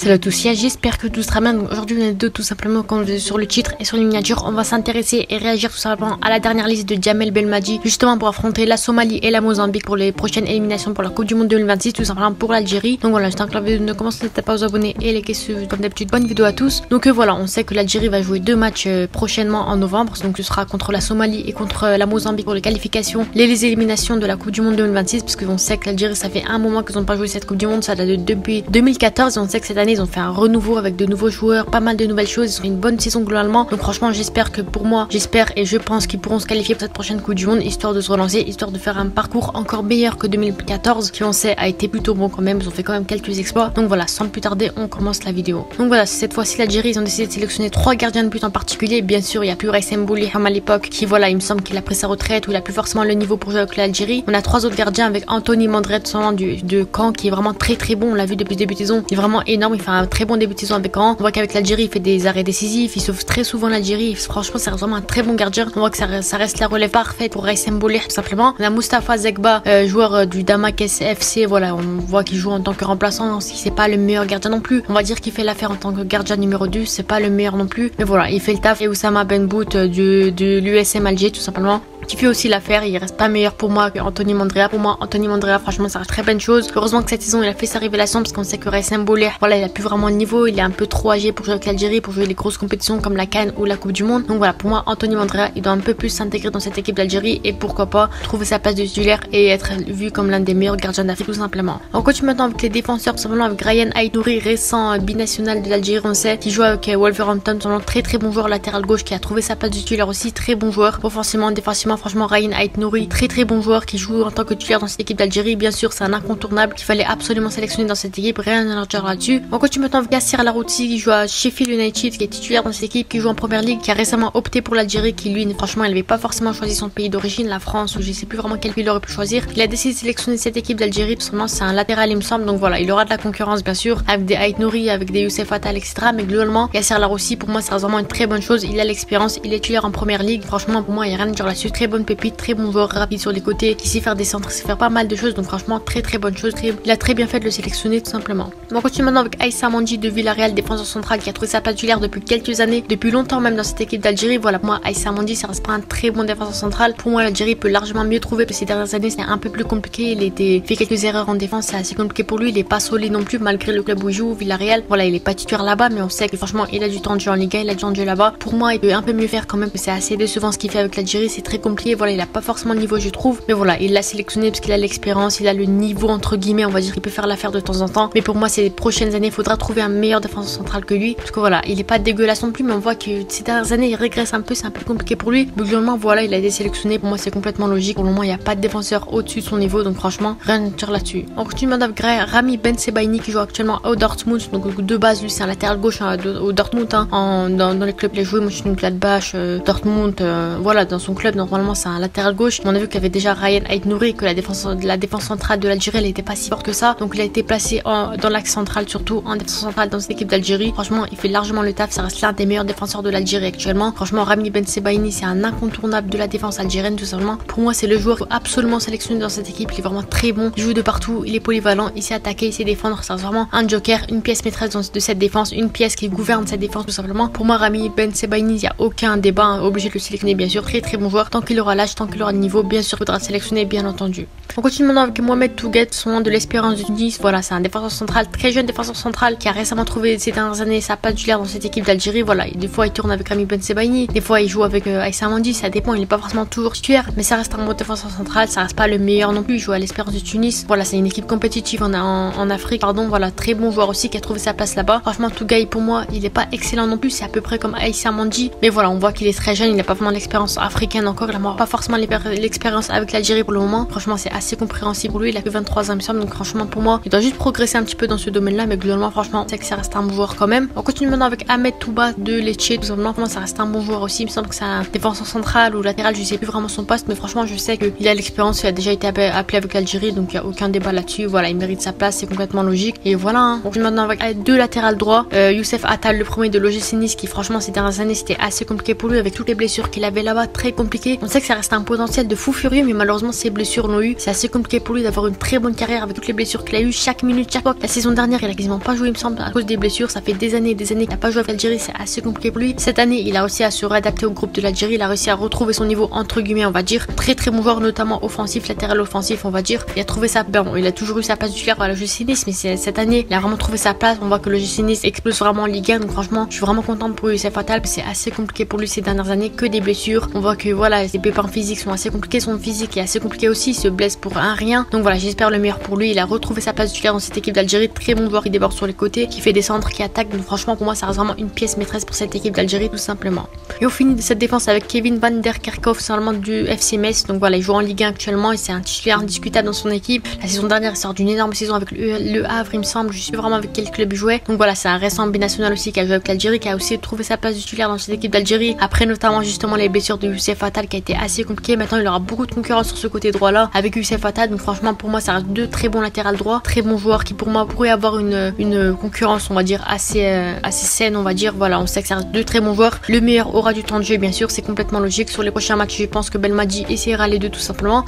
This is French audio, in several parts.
Salut à tous, j'espère que tout sera bien. Aujourd'hui, on est deux tout simplement, comme vous êtes sur le titre et sur les miniatures. On va s'intéresser et réagir tout simplement à la dernière liste de Djamel Belmadi, justement pour affronter la Somalie et la Mozambique pour les prochaines éliminations pour la Coupe du Monde 2026, tout simplement pour l'Algérie. Donc voilà, juste avant que la vidéo ne commence, n'hésitez pas à vous abonner et liker comme d'habitude. Bonne vidéo à tous. Donc voilà, on sait que l'Algérie va jouer deux matchs prochainement en novembre. Donc ce sera contre la Somalie et contre la Mozambique pour les qualifications, les éliminations de la Coupe du Monde 2026, parce qu'on sait que l'Algérie, ça fait un moment qu'ils n'ont pas joué cette Coupe du Monde, ça date depuis 2014. Et on sait que cette année ils ont fait un renouveau avec de nouveaux joueurs, pas mal de nouvelles choses, ils ont fait une bonne saison globalement. Donc franchement, j'espère que pour moi, j'espère et je pense qu'ils pourront se qualifier pour cette prochaine Coupe du Monde, histoire de se relancer, histoire de faire un parcours encore meilleur que 2014, qui on sait a été plutôt bon quand même. Ils ont fait quand même quelques exploits. Donc voilà, sans plus tarder, on commence la vidéo. Donc voilà, cette fois-ci l'Algérie, ils ont décidé de sélectionner 3 gardiens de but en particulier. Bien sûr, il n'y a plus Raïs Mbouli à l'époque, qui voilà, il me semble qu'il a pris sa retraite ou il a plus forcément le niveau pour jouer avec l'Algérie. On a 3 autres gardiens avec Anthony Mandret de Caen, qui est vraiment très bon. On l'a vu depuis le début de saison, il est vraiment énorme, il fait un très bon début de saison avec Caen. On voit qu'avec l'Algérie, il fait des arrêts décisifs, il sauve très souvent l'Algérie. Franchement, c'est vraiment un très bon gardien. On voit que ça reste la relève parfaite pour Raïs Mbouli tout simplement. On a Moustapha Zegba, joueur du Damak FC, voilà, on voit qu'il joue en tant que remplaçant. Si c'est pas le meilleur gardien non plus, on va dire qu'il fait l'affaire en tant que gardien numéro 2, c'est pas le meilleur non plus, mais voilà, il fait le taf. Et Oussama Ben Bout de l'USM Alger tout simplement, qui fait aussi l'affaire. Il reste pas meilleur pour moi que Anthony Mandrea. Pour moi, Anthony Mandrea, franchement, ça reste très bonne chose. Heureusement que cette saison, il a fait sa révélation, parce qu'on sait que Raïs Mbouli, voilà, il a plus vraiment le niveau. Il est un peu trop âgé pour jouer avec l'Algérie, pour jouer les grosses compétitions comme la CAN ou la Coupe du Monde. Donc voilà, pour moi, Anthony Mandrea, il doit un peu plus s'intégrer dans cette équipe d'Algérie et pourquoi pas trouver sa place de titulaire et être vu comme l'un des meilleurs gardiens d'Afrique tout simplement. On continue maintenant avec les défenseurs, tout simplement avec Ryan Aït-Nouri, récent binational de l'Algérie, on sait, qui joue avec Wolverhampton, très bon joueur latéral gauche, qui a trouvé sa place de titulaire aussi, très bon joueur. Offensivement, défensivement, franchement, Ryan Aït-Nouri, très bon joueur qui joue en tant que titulaire dans cette équipe d'Algérie. Bien sûr, c'est un incontournable qu'il fallait absolument sélectionner dans cette équipe, rien à leur dire là-dessus. On continue maintenant avec Yassir Larouti, qui joue à Sheffield United, qui est titulaire dans cette équipe, qui joue en première ligue, qui a récemment opté pour l'Algérie, qui lui, franchement, il n'avait pas forcément choisi son pays d'origine, la France, ou je sais plus vraiment quel pays il aurait pu choisir. Il a décidé de sélectionner cette équipe d'Algérie, tout simplement, c'est un latéral, il me semble. Donc voilà, il aura de la concurrence, bien sûr, avec des Aït-Nouri, avec des Youssef Attal, etc. Mais globalement, Yassir Larouti, pour moi, c'est vraiment une très bonne chose. Il a l'expérience, il est titulaire en première ligue. Franchement, pour moi, il n'y a rien à dire là-dessus. Très bonne pépite, très bon joueur, rapide sur les côtés, qui sait faire des centres, sait faire pas mal de choses. Donc franchement, très bonne chose. Il a très bien fait de le sélectionner, tout simplement. On continue maintenant avec Aïssa Mandi de Villarreal, défenseur central, qui a trouvé sa place titulaire depuis quelques années, depuis longtemps même dans cette équipe d'Algérie. Voilà, pour moi, Aïssa Mandi, ça reste pas un très bon défenseur central. Pour moi, l'Algérie peut largement mieux trouver, parce que ces dernières années, c'est un peu plus compliqué. Il fait quelques erreurs en défense, c'est assez compliqué pour lui. Il est pas solide non plus, malgré le club où il joue, Villarreal. Voilà, il est pas titulaire là-bas, mais on sait que franchement, il a du temps de jeu en Liga, il a du temps de jeu là-bas. Pour moi, il peut un peu mieux faire quand même, parce que c'est assez décevant ce qu'il fait avec l'Algérie, c'est très compliqué. Voilà, il a pas forcément le niveau, je trouve. Mais voilà, il l'a sélectionné parce qu'il a l'expérience, il a le niveau entre guillemets, on va dire, il peut faire l'affaire de temps en temps. Mais pour moi, ces prochaines années, il faudra trouver un meilleur défenseur central que lui, parce que voilà, il est pas dégueulasse non plus, mais on voit que ces dernières années, il régresse un peu, c'est un peu compliqué pour lui. Mais globalement, voilà, il a été sélectionné. Pour moi, c'est complètement logique. Pour le moment, il n'y a pas de défenseur au-dessus de son niveau, donc franchement, rien à dire là-dessus. On continue maintenant avec Rami Ben Sebaini, qui joue actuellement au Dortmund. Donc de base, lui, c'est un latéral gauche au Dortmund, dans les clubs, il a joué Mönchengladbach, Dortmund, voilà, dans son club, normalement, c'est un latéral gauche. On a vu qu'il y avait déjà Ryan Aït-Nouri, que la défense centrale de l'Algérie, elle n'était pas si forte que ça. Donc il a été placé dans l'axe central, surtout en défense centrale dans cette équipe d'Algérie. Franchement, il fait largement le taf, ça reste l'un des meilleurs défenseurs de l'Algérie actuellement. Franchement, Rami Ben Sebaini, c'est un incontournable de la défense algérienne, tout simplement. Pour moi, c'est le joueur qu'il faut absolument sélectionner dans cette équipe. Il est vraiment très bon, il joue de partout, il est polyvalent, il sait attaquer, il sait défendre. C'est vraiment un joker, une pièce maîtresse de cette défense, une pièce qui gouverne cette défense, tout simplement. Pour moi, Rami Ben Sebaini, il n'y a aucun débat, obligé de le sélectionner, bien sûr. Très bon joueur, tant qu'il aura l'âge, tant qu'il aura le niveau, bien sûr, il faudra sélectionner, bien entendu. On continue maintenant avec Mohamed Touguet, son nom de l'Espérance de Tunis. Voilà, c'est un défenseur central, très jeune défenseur central, qui a récemment trouvé ces dernières années sa place titulaire dans cette équipe d'Algérie. Voilà, des fois il tourne avec Rami Ben Sebaini, des fois il joue avec Aïssa Mandi, ça dépend, il n'est pas forcément toujours titulaire, mais ça reste un bon défenseur central, ça reste pas le meilleur non plus. Il joue à l'Espérance de Tunis. Voilà, c'est une équipe compétitive en Afrique, pardon. Voilà, très bon joueur aussi, qui a trouvé sa place là-bas. Franchement, Touguet, pour moi, il est pas excellent non plus, c'est à peu près comme Aïssa Mandi, mais voilà, on voit qu'il est très jeune, il n'a pas vraiment l'expérience africaine encore, il n'a pas forcément l'expérience avec l'Algérie pour le moment. Franchement, c'est assez compréhensible pour lui, il a que 23 ans, il me semble, donc franchement, pour moi, il doit juste progresser un petit peu dans ce domaine-là, mais globalement, franchement, c'est que ça reste un bon joueur quand même. On continue maintenant avec Ahmed Touba de Lecce, tout simplement. Franchement, ça reste un bon joueur aussi, il me semble que c'est un défenseur central ou latéral, je sais plus vraiment son poste, mais franchement, je sais qu'il a l'expérience, il a déjà été appelé avec l'Algérie, donc il n'y a aucun débat là-dessus. Voilà, il mérite sa place, c'est complètement logique. Et voilà, on continue maintenant avec 2 latérales droits. Youssef Attal, le premier de l'OGC Nice, qui franchement, ces dernières années, c'était assez compliqué pour lui, avec toutes les blessures qu'il avait là-bas, très compliqué. On sait que ça reste un potentiel de fou furieux, mais malheureusement, ces blessures l'ont eu. c'est assez compliqué pour lui d'avoir une très bonne carrière avec toutes les blessures qu'il a eu, chaque minute, chaque fois. La saison dernière, il a quasiment pas joué, il me semble, à cause des blessures. Ça fait des années qu'il n'a pas joué avec l'Algérie, c'est assez compliqué pour lui. Cette année, il a réussi à se réadapter au groupe de l'Algérie, il a réussi à retrouver son niveau entre guillemets, on va dire. Très très bon joueur, notamment offensif, latéral offensif, on va dire. Il a trouvé sa, il a toujours eu sa place titulaire à l'OGC Nice, mais cette année, il a vraiment trouvé sa place. On voit que l'OGC Nice explose vraiment en Ligue 1, donc franchement, je suis vraiment contente pour lui. C'est fatal, c'est assez compliqué pour lui ces dernières années, que des blessures. On voit que voilà, les pépins physiques sont assez compliqués, son physique est assez compliqué aussi, il se blesse pour un rien. Donc voilà, j'espère le meilleur pour lui. Il a retrouvé sa place titulaire dans cette équipe d'Algérie, très bon joueur qui déborde sur les côtés, qui fait des centres, qui attaque. Donc franchement, pour moi, ça reste vraiment une pièce maîtresse pour cette équipe d'Algérie, tout simplement. Et on finit cette défense avec Kevin van der Kerkhoff, seulement du FC Metz. Donc voilà, il joue en Ligue 1 actuellement et c'est un titulaire indiscutable dans son équipe. La saison dernière, il sort d'une énorme saison avec le Havre, il me semble. Je sais pas vraiment avec quel club il jouait. Donc voilà, c'est un récent binational aussi qui a joué avec l'Algérie, qui a aussi trouvé sa place titulaire dans cette équipe d'Algérie. Après notamment justement les blessures de Youssef Attal qui a été assez compliqué. Maintenant, il aura beaucoup de concurrence sur ce côté droit là avec Youssef Attal. Donc franchement, pour moi, ça reste deux très bons latérales droits, très bons joueurs qui pour moi pourraient avoir une concurrence, on va dire assez saine, on va dire. Voilà, on sait que ça reste deux très bons joueurs. Le meilleur aura du temps de jeu, bien sûr, c'est complètement logique. Sur les prochains matchs, je pense que Belmadi essaiera les deux tout simplement.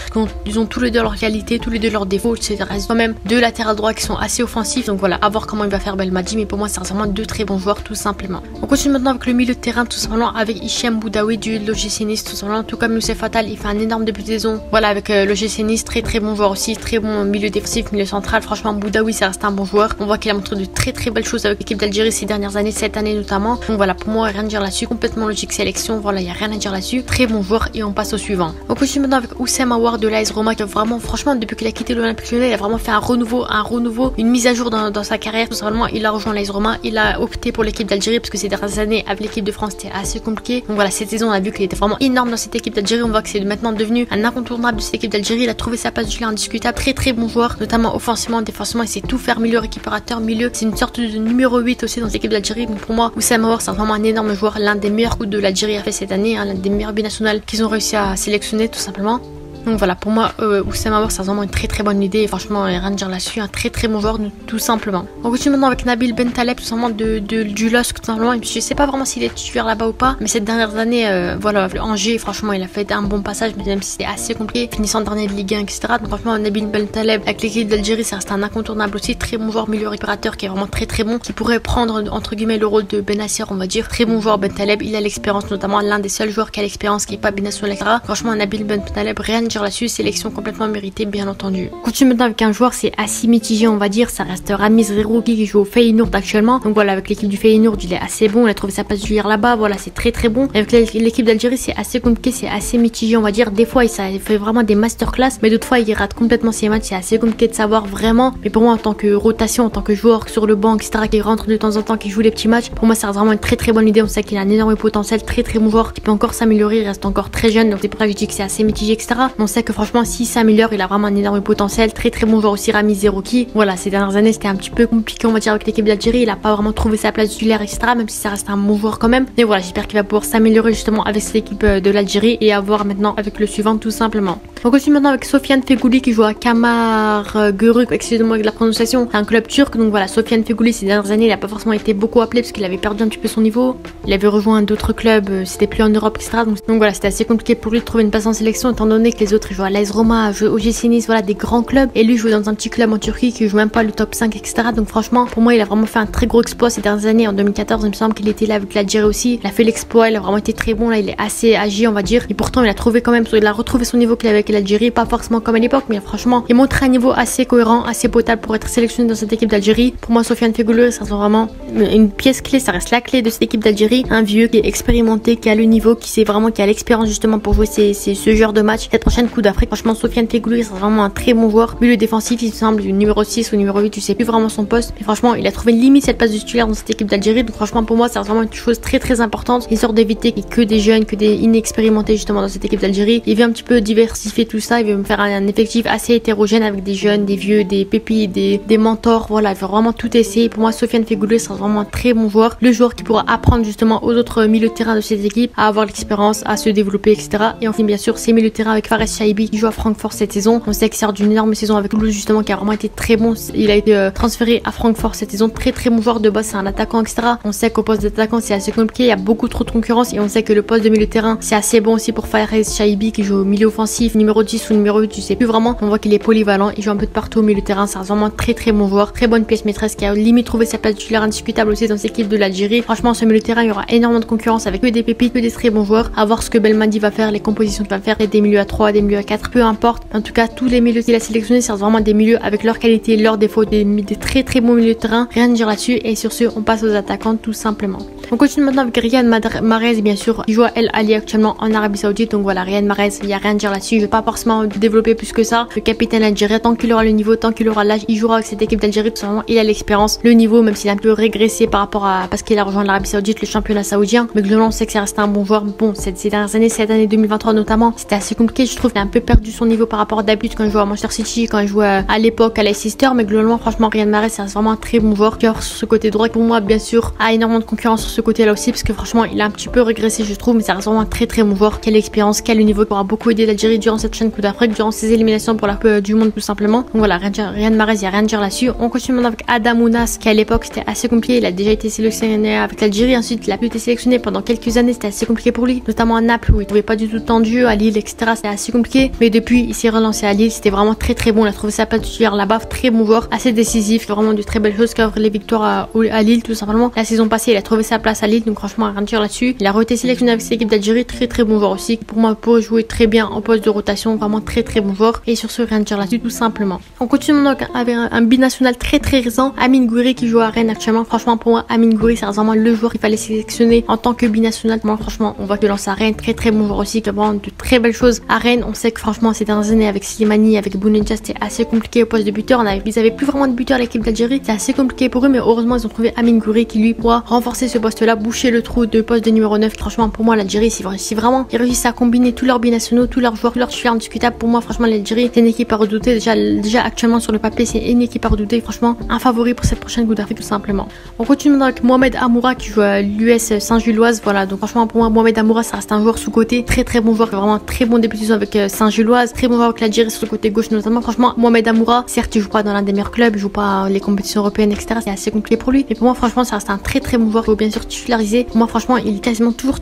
Ils ont tous les deux leurs qualités, tous les deux leurs défauts. Ça reste quand même deux latérales droits qui sont assez offensifs. Donc voilà, à voir comment il va faire Belmadi, mais pour moi, ça reste vraiment deux très bons joueurs tout simplement. On continue maintenant avec le milieu de terrain tout simplement avec Hicham Boudaoui du l'OGC Nice tout simplement. Tout comme Youssef Attal, il fait un énorme début de saison. Voilà, avec l'OGC Nice, très très bon joueur aussi, très bon milieu défensif, milieu central. Franchement, Boudaoui, ça reste un bon joueur. On voit qu'il a montré de très très belles choses avec l'équipe d'Algérie ces dernières années, cette année notamment. Donc voilà, pour moi, rien à dire là-dessus. Complètement logique sélection. Voilà, il n'y a rien à dire là-dessus. Très bon joueur et on passe au suivant. On continue maintenant avec Oussem Aouar de l'AS Roma qui a vraiment, franchement, depuis qu'il a quitté l'Olympique Lyonnais, il a vraiment fait un renouveau, une mise à jour dans sa carrière. Tout simplement, il a rejoint l'AS Roma. Il a opté pour l'équipe d'Algérie parce que ces dernières années avec l'équipe de France c'était assez compliqué. Donc voilà, cette saison on a vu qu'il était vraiment énorme dans cette équipe d'Algérie. On voit que c'est maintenant devenu un incontournable de cette équipe d'Algérie. Il a trouvé sa place titulaire indiscutable, très très bon joueur, notamment offensivement, défensivement, il sait tout faire, milieu récupérateur, milieu. C'est une sorte de numéro 8 aussi dans cette équipe d'Algérie. Donc pour moi, Oussem Aouar c'est vraiment un énorme joueur, l'un des meilleurs coups de l'Algérie a fait cette année, l'un des meilleurs binationales qu'ils ont réussi à sélectionner tout simplement. Donc voilà, pour moi, Oussem Aouar, c'est vraiment une très très bonne idée. Et franchement, il n'y a rien à dire là-dessus. Un très très bon joueur, tout simplement. On continue maintenant avec Nabil Bentaleb, tout simplement du LOSC, tout simplement. Et je sais pas vraiment s'il est titulaire là-bas ou pas. Mais ces dernières années, voilà, Angers, franchement, il a fait un bon passage, même si c'était assez compliqué. Finissant dernier de Ligue 1, etc. Donc franchement, Nabil Bentaleb, avec l'équipe d'Algérie, ça reste un incontournable aussi. Très bon joueur, milieu récupérateur, qui est vraiment très très bon. Qui pourrait prendre, entre guillemets, le rôle de Benasser, on va dire. Très bon joueur, Bentaleb. Il a l'expérience, notamment l'un des seuls joueurs qui a l'expérience, qui est pas binational, etc. Franchement, Nabil Bentaleb, rien à dire là-dessus. Sélection complètement méritée, bien entendu. On continue maintenant avec un joueur, c'est assez mitigé, on va dire. Ça reste Ramiz Gheirouki qui joue au Feyenoord actuellement. Donc voilà, avec l'équipe du Feyenoord, il est assez bon. Il a trouvé sa place titulaire là-bas. Voilà, c'est très très bon. Avec l'équipe d'Algérie, c'est assez compliqué, c'est assez mitigé, on va dire. Des fois, il fait vraiment des masterclass, mais d'autres fois, il rate complètement ses matchs. C'est assez compliqué de savoir vraiment. Mais pour moi, en tant que rotation, en tant que joueur sur le banc, etc., qui rentre de temps en temps, qui joue les petits matchs, pour moi, ça reste vraiment une très très bonne idée. On sait qu'il a un énorme potentiel, très très bon joueur, qui peut encore s'améliorer. Il reste encore très jeune, donc c'est pour ça que je dis que c'est assez mitigé, etc. On sait que franchement, s'il s'améliore, il a vraiment un énorme potentiel, très très bon joueur aussi. Ramiz Gheirouki, voilà, ces dernières années c'était un petit peu compliqué, on va dire, avec l'équipe d'Algérie. Il a pas vraiment trouvé sa place titulaire, etc., même si ça reste un bon joueur quand même. Mais voilà, j'espère qu'il va pouvoir s'améliorer justement avec cette équipe de l'Algérie et avoir maintenant avec le suivant tout simplement. On continue maintenant avec Sofiane Feghouli qui joue à Kamargürük, excusez-moi avec la prononciation, c'est un club turc. Donc voilà, Sofiane Feghouli ces dernières années il a pas forcément été beaucoup appelé parce qu'il avait perdu un petit peu son niveau, il avait rejoint d'autres clubs, c'était plus en Europe, etc. Donc voilà, c'était assez compliqué pour lui de trouver une place en sélection étant donné que les autres ils jouent à l'AS Roma, jouent au GC Nice, voilà, des grands clubs, et lui jouait dans un petit club en Turquie qui joue même pas le top 5, etc. Donc franchement, pour moi il a vraiment fait un très gros exploit ces dernières années. En 2014 il me semble qu'il était là avec l'Algérie aussi, il a fait l'exploit, il a vraiment été très bon, là il est assez agi, on va dire, et pourtant il a trouvé quand même, il a retrouvé son niveau qu'il avait avec l'Algérie, pas forcément comme à l'époque, mais franchement il montre un niveau assez cohérent, assez potable pour être sélectionné dans cette équipe d'Algérie. Pour moi Sofiane Feghouli ça reste vraiment une pièce clé, ça reste la clé de cette équipe d'Algérie, un vieux qui est expérimenté, qui a le niveau, qui sait vraiment, qui a l'expérience justement pour jouer ce genre de match, cette prochaine Coupe d'Afrique. Franchement Sofiane Feghouli c'est vraiment un très bon joueur, milieu défensif il me semble, du numéro 6 ou numéro 8, tu sais plus vraiment son poste, mais franchement il a trouvé limite cette place de titulaire dans cette équipe d'Algérie. Donc franchement pour moi c'est vraiment une chose très très importante, il sort d'éviter que des jeunes, que des inexpérimentés justement dans cette équipe d'Algérie. Il veut un petit peu diversifier tout ça, il veut me faire un effectif assez hétérogène avec des jeunes, des vieux, des pépites, des mentors, voilà, il veut vraiment tout essayer. Pour moi Sofiane Feghouli c'est vraiment un très bon joueur, le joueur qui pourra apprendre justement aux autres milieux de terrain de cette équipe à avoir l'expérience, à se développer, etc. Et enfin bien sûr c'est milieu de terrain avec Fares Chaibi qui joue à Francfort cette saison. On sait qu'il sort d'une énorme saison avec Toulouse justement qui a vraiment été très bon, il a été transféré à Francfort cette saison, très très bon joueur de base, c'est un attaquant, etc. On sait qu'au poste d'attaquant c'est assez compliqué, il y a beaucoup trop de concurrence, et on sait que le poste de milieu de terrain c'est assez bon aussi pour Fares Chaibi qui joue au milieu offensif, numéro 10 ou numéro 8, je sais plus vraiment. On voit qu'il est polyvalent, il joue un peu de partout au milieu de terrain, c'est vraiment très bon joueur, très bonne pièce maîtresse qui a limite trouvé sa place titulaire indiscutable aussi dans cette équipe de l'Algérie. Franchement, ce milieu de terrain, il y aura énormément de concurrence avec que des pépites, que des très bons joueurs. À voir ce que Belmadi va faire, les compositions qu'il va faire, des milieux à 3, des milieux à 4, peu importe. En tout cas, tous les milieux qu'il a sélectionnés, c'est vraiment des milieux avec leurs qualités, leurs défauts, des très bons milieux de terrain. Rien à dire là-dessus. Et sur ce, on passe aux attaquants tout simplement. On continue maintenant avec Riyad Mahrez, bien sûr, qui joue à El Ahly actuellement en Arabie Saoudite. Donc voilà, Riyad Mahrez, il n'y a rien à dire là-dessus. Je vais pas forcément développer plus que ça. Le capitaine algérien, tant qu'il aura le niveau, tant qu'il aura l'âge, il jouera avec cette équipe d'Algérie. Tout simplement, il a l'expérience, le niveau, même s'il a un peu régressé par rapport à parce qu'il a rejoint l'Arabie Saoudite, le championnat saoudien. Mais globalement, on sait que ça reste un bon joueur. Bon, ces dernières années, cette année 2023 notamment, c'était assez compliqué. Je trouve qu'il a un peu perdu son niveau par rapport à d'habitude quand il jouait à Manchester City, quand il jouait à l'époque à Leicester. Mais globalement, franchement, Riyad Mahrez, c'est vraiment un très bon joueur. Sur ce côté droit, pour moi, bien sûr, a énormément de concurrence sur ce côté-là aussi, parce que franchement, il a un petit peu régressé, je trouve, mais ça reste vraiment un très bon joueur. Quelle expérience, quel niveau qui aura beaucoup aidé l'Algérie durant cette chaîne Coupe d'Afrique, durant ses éliminations pour la Coupe du Monde tout simplement. Donc voilà, Riyad Mahrez, il n'y a rien à dire là-dessus. On continue maintenant avec Adam Ounas, qui à l'époque c'était assez compliqué. Il a déjà été sélectionné avec l'Algérie, ensuite il a pu été sélectionné pendant quelques années, c'était assez compliqué pour lui, notamment à Naples où il trouvait pas du tout tendu, à Lille, etc. C'était assez compliqué, mais depuis il s'est relancé à Lille, c'était vraiment très bon. Il a trouvé sa place titulaire là-bas, très bon joueur, assez décisif, vraiment de très belles choses qui offrent les victoires à Lille tout simplement. La saison passée, il a trouvé sa place à Lille, donc franchement rien à dire là-dessus. Il a été sélectionné avec cette équipe d'Algérie, très bon joueur aussi. Pour moi, pour jouer très bien en poste de rotation, vraiment très bon joueur. Et sur ce, rien à dire là-dessus tout simplement. On continue donc avec un binational très récent, Amine Gouiri qui joue à Rennes actuellement. Franchement, pour moi, Amine Gouiri, c'est vraiment le joueur qu'il fallait sélectionner en tant que binational. Moi, franchement, on voit que lance à Rennes, très bon joueur aussi, qui a vraiment de très belles choses à Rennes. On sait que franchement, ces dernières années avec Slimani, avec Bounedjah, c'était assez compliqué au poste de buteur. Ils avaient plus vraiment de buteur à l'équipe d'Algérie. C'est assez compliqué pour eux, mais heureusement, ils ont trouvé Amine Gouiri qui lui pourra renforcer ce poste-là, boucher le trou de poste de numéro 9. Franchement, pour moi, l'Algérie, si vraiment ils réussissent à combiner tous leurs binationaux, tous leurs joueurs, leurs joueurs indiscutables, pour moi, franchement, l'Algérie, c'est une équipe à redouter. Déjà actuellement sur le papier, c'est une équipe à redouter. Franchement, un favori pour cette prochaine Coupe d'Afrique, tout simplement. On continue maintenant avec Mohamed Amoura qui joue à l'US Saint-Gilloise. Voilà, donc franchement, pour moi, Mohamed Amoura, ça reste un joueur sous-côté. Très bon joueur, vraiment très bon début de saison avec Saint-Gilloise. Très bon joueur avec l'Algérie sur le côté gauche, notamment. Franchement, Mohamed Amoura, certes, il joue pas dans l'un des meilleurs clubs, il joue pas les compétitions européennes, etc. C'est assez compliqué pour lui. Mais pour moi, franchement, ça reste un très bon joueur. Il faut bien sûr titulariser. Pour moi, franchement, il est quasiment toujours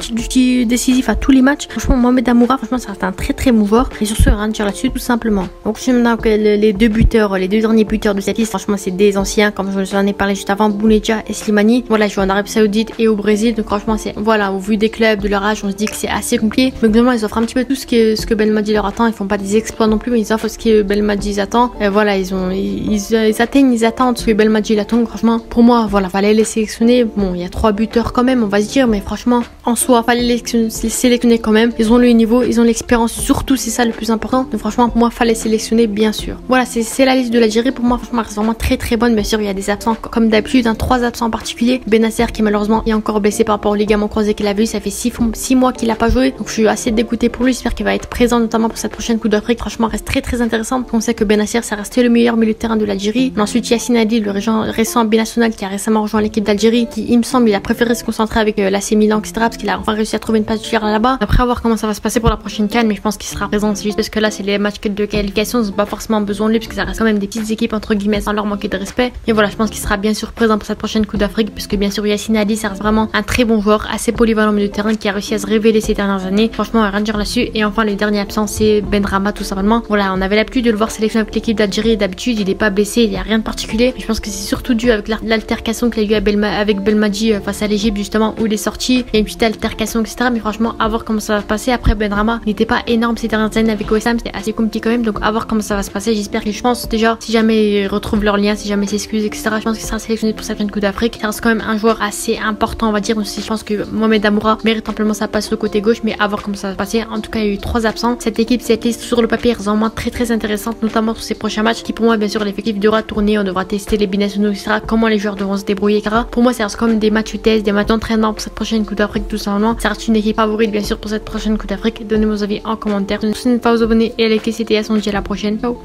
décisif à tous les matchs. Franchement, Mohamed Amoura, franchement, ça reste un très bon joueur. Et sur ce, rien à dire là-dessus, tout simplement. Donc, je maintenant que les deux derniers buteurs de cette liste, franchement, c'est des anciens, comme je vous en ai parlé juste avant, Bounedjah et Slimani. Voilà, ils jouent en Arabie Saoudite et au Brésil. Donc, franchement, c'est, voilà, au vu des clubs, de leur âge, on se dit que c'est assez compliqué. Mais globalement, ils offrent un petit peu tout ce que Belmadi leur attend. Ils font pas des exploits non plus, mais ils offrent ce que Belmadi attend. Et voilà, ils attendent ce que Belmadi attend. Donc, franchement, pour moi, voilà, fallait les sélectionner. Bon, il y a 3 buteurs quand même, on va se dire, mais franchement, en soi, fallait les sélectionner quand même. Ils ont le niveau, ils ont l'expérience, surtout, c'est ça le plus important. Donc, franchement, pour moi, fallait sélectionner, bien sûr. Voilà, c'est la liste de l'Algérie. Pour moi, franchement, elle reste vraiment très bonne. Bien sûr, il y a des absents, comme d'habitude, 3 absents en particulier. Benasser qui malheureusement est encore blessé par rapport au ligament croisé qu'il avait eu. Ça fait 6 mois qu'il a pas joué. Donc, je suis assez dégoûté pour lui. J'espère qu'il va être présent, notamment pour cette prochaine Coupe d'Afrique. Franchement, reste très intéressante. On sait que Benasser, ça restait le meilleur milieu de terrain de l'Algérie. Ensuite, Yassine Adli, le récent binational qui a récemment rejoint l'équipe d'Algérie, qui, il me semble, il a préféré se concentrer avec l'AC Milan, etc. parce qu'il a enfin réussi à trouver une place titulaire là-bas. Après, à voir comment ça va se passer pour la prochaine CAN, mais je pense qu'il sera présent. C'est juste parce que là, c'est les matchs de qualification. Ils n'ont pas forcément besoin de lui parce que ça reste quand même des petites équipes entre guillemets sans leur manquer de respect. Et voilà, je pense qu'il sera bien sûr présent pour cette prochaine Coupe d'Afrique puisque bien sûr Yassine Adli, ça reste vraiment un très bon joueur, assez polyvalent au milieu de terrain qui a réussi à se révéler ces dernières années. Franchement, rien à dire là-dessus. Et enfin, le dernier absent, c'est Benrahma tout simplement. Voilà, on avait l'habitude de le voir sélectionner avec l'équipe d'Algérie. D'habitude, il n'est pas blessé, il n'y a rien de particulier. Mais je pense que c'est surtout dû avec l'altercation qu'il a eu avec Belmadi face à l'Égypte justement où il est sorti. Il y a une petite altercation, etc. Mais franchement, à voir comment ça va se passer. Après, Benrahma n'était pas énorme ces dernières années avec OSM, c'était assez compliqué quand même. Donc, à voir comment ça va se passer. J'espère que je pense déjà, si jamais ils retrouvent leur lien, si jamais ils s'excusent, etc. Je pense qu'il sera sélectionné pour cette Coupe d'Afrique. Ça reste quand même un joueur assez important, on va dire. Aussi, je pense que Mohamed Amoura mérite amplement sa place sur le côté gauche, mais à voir comment ça va se passer. En tout cas, il y a eu 3 absents. Cette équipe, cette liste sur le papier est vraiment très intéressante, notamment sur ces prochains matchs. Qui pour moi, bien sûr, l'effectif devra tourner. On devra tester les binationaux, etc. Comment les joueurs devront se débrouiller, etc. Pour moi, ça reste comme des matchs test, des matchs d'entraînement pour cette prochaine Coupe d'Afrique, tout simplement. Ça reste une équipe favorite, bien sûr, pour cette prochaine Coupe d'Afrique. Donnez vos avis en commentaire. N'hésitez pas à vous abonner et à liker. C'était à la prochaine. Ciao.